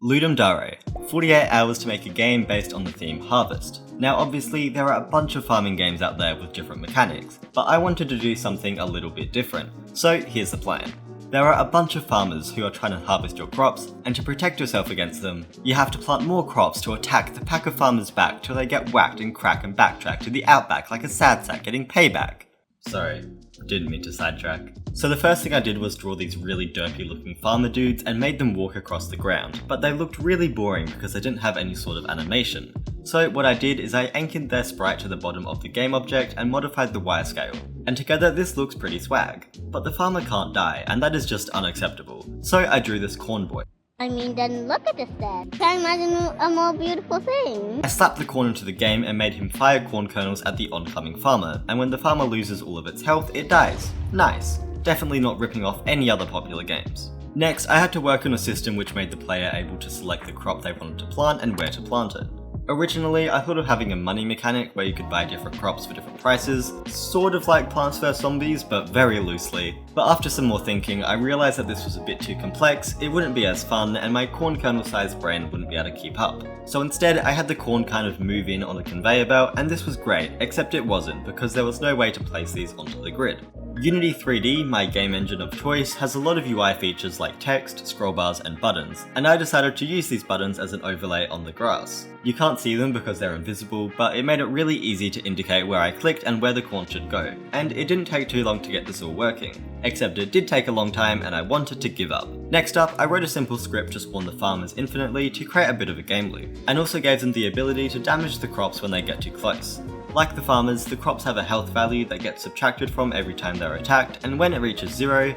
Ludum Dare, 48 hours to make a game based on the theme Harvest. Now obviously there are a bunch of farming games out there with different mechanics, but I wanted to do something a little bit different. So here's the plan. There are a bunch of farmers who are trying to harvest your crops, and to protect yourself against them, you have to plant more crops to attack the pack of farmers back till they get whacked and crack and backtrack to the outback like a sad sack getting payback. Sorry, didn't mean to sidetrack. So the first thing I did was draw these really derpy looking farmer dudes and made them walk across the ground, but they looked really boring because they didn't have any sort of animation. So what I did is I anchored their sprite to the bottom of the game object and modified the wire scale. And together this looks pretty swag. But the farmer can't die, and that is just unacceptable. So I drew this corn boy. Then look at this then. Can't imagine a more beautiful thing. I slapped the corn into the game and made him fire corn kernels at the oncoming farmer, and when the farmer loses all of its health, it dies. Nice. Definitely not ripping off any other popular games. Next, I had to work on a system which made the player able to select the crop they wanted to plant and where to plant it. Originally, I thought of having a money mechanic where you could buy different crops for different prices, sort of like Plants vs Zombies, but very loosely. But after some more thinking, I realised that this was a bit too complex, it wouldn't be as fun, and my corn kernel sized brain wouldn't be able to keep up. So instead, I had the corn kind of move in on a conveyor belt, and this was great, except it wasn't, because there was no way to place these onto the grid. Unity 3D, my game engine of choice, has a lot of UI features like text, scroll bars, and buttons, and I decided to use these buttons as an overlay on the grass. You can't see them because they're invisible, but it made it really easy to indicate where I clicked and where the corn should go, and it didn't take too long to get this all working. Except it did take a long time and I wanted to give up. Next up, I wrote a simple script to spawn the farmers infinitely to create a bit of a game loop, and also gave them the ability to damage the crops when they get too close. Like the farmers, the crops have a health value that gets subtracted from every time they're attacked, and when it reaches 0,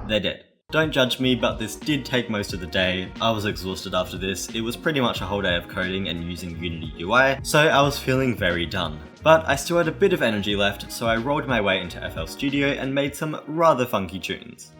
they're dead. Don't judge me, but this did take most of the day. I was exhausted after this. It was pretty much a whole day of coding and using Unity UI, so I was feeling very done. But I still had a bit of energy left, so I rolled my way into FL Studio and made some rather funky tunes.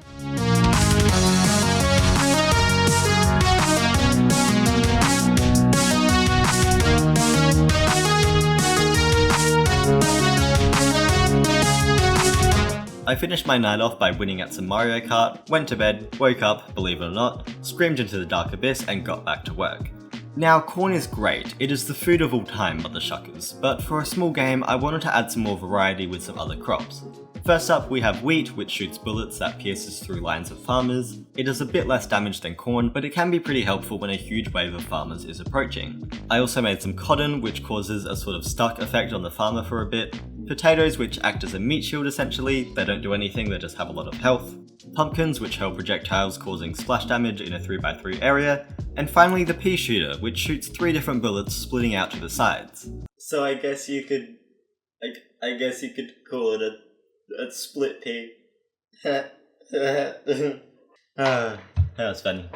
I finished my night off by winning at some Mario Kart, went to bed, woke up, believe it or not, screamed into the dark abyss and got back to work. Now, corn is great, it is the food of all time, mother shuckers, but for a small game I wanted to add some more variety with some other crops. First up we have wheat, which shoots bullets that pierces through lines of farmers. It does a bit less damage than corn, but it can be pretty helpful when a huge wave of farmers is approaching. I also made some cotton, which causes a sort of stuck effect on the farmer for a bit. Potatoes, which act as a meat shield essentially, they don't do anything, they just have a lot of health. Pumpkins, which hurl projectiles causing splash damage in a 3x3 area. And finally the pea shooter, which shoots 3 different bullets splitting out to the sides. So I guess you could call it a split pea. That was funny.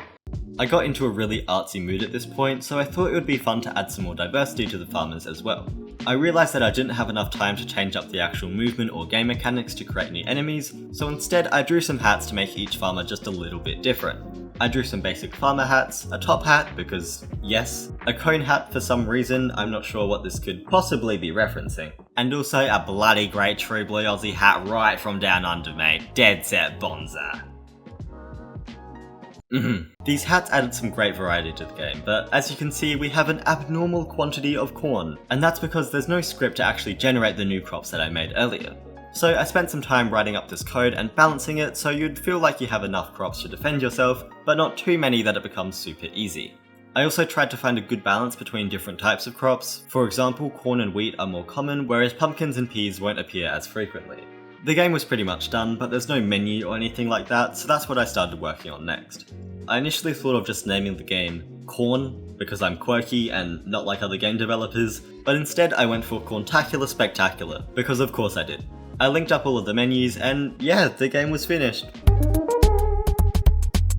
I got into a really artsy mood at this point, so I thought it would be fun to add some more diversity to the farmers as well. I realised that I didn't have enough time to change up the actual movement or game mechanics to create new enemies, so instead I drew some hats to make each farmer just a little bit different. I drew some basic farmer hats, a top hat because yes, a cone hat for some reason, I'm not sure what this could possibly be referencing, and also a bloody great true blue Aussie hat right from down under mate, dead set bonza. These hats added some great variety to the game, but as you can see we have an abnormal quantity of corn, and that's because there's no script to actually generate the new crops that I made earlier. So I spent some time writing up this code and balancing it so you'd feel like you have enough crops to defend yourself, but not too many that it becomes super easy. I also tried to find a good balance between different types of crops. For example, corn and wheat are more common, whereas pumpkins and peas won't appear as frequently. The game was pretty much done, but there's no menu or anything like that, so that's what I started working on next. I initially thought of just naming the game Corn, because I'm quirky and not like other game developers, but instead I went for Corntacular Spectacular, because of course I did. I linked up all of the menus and yeah, the game was finished.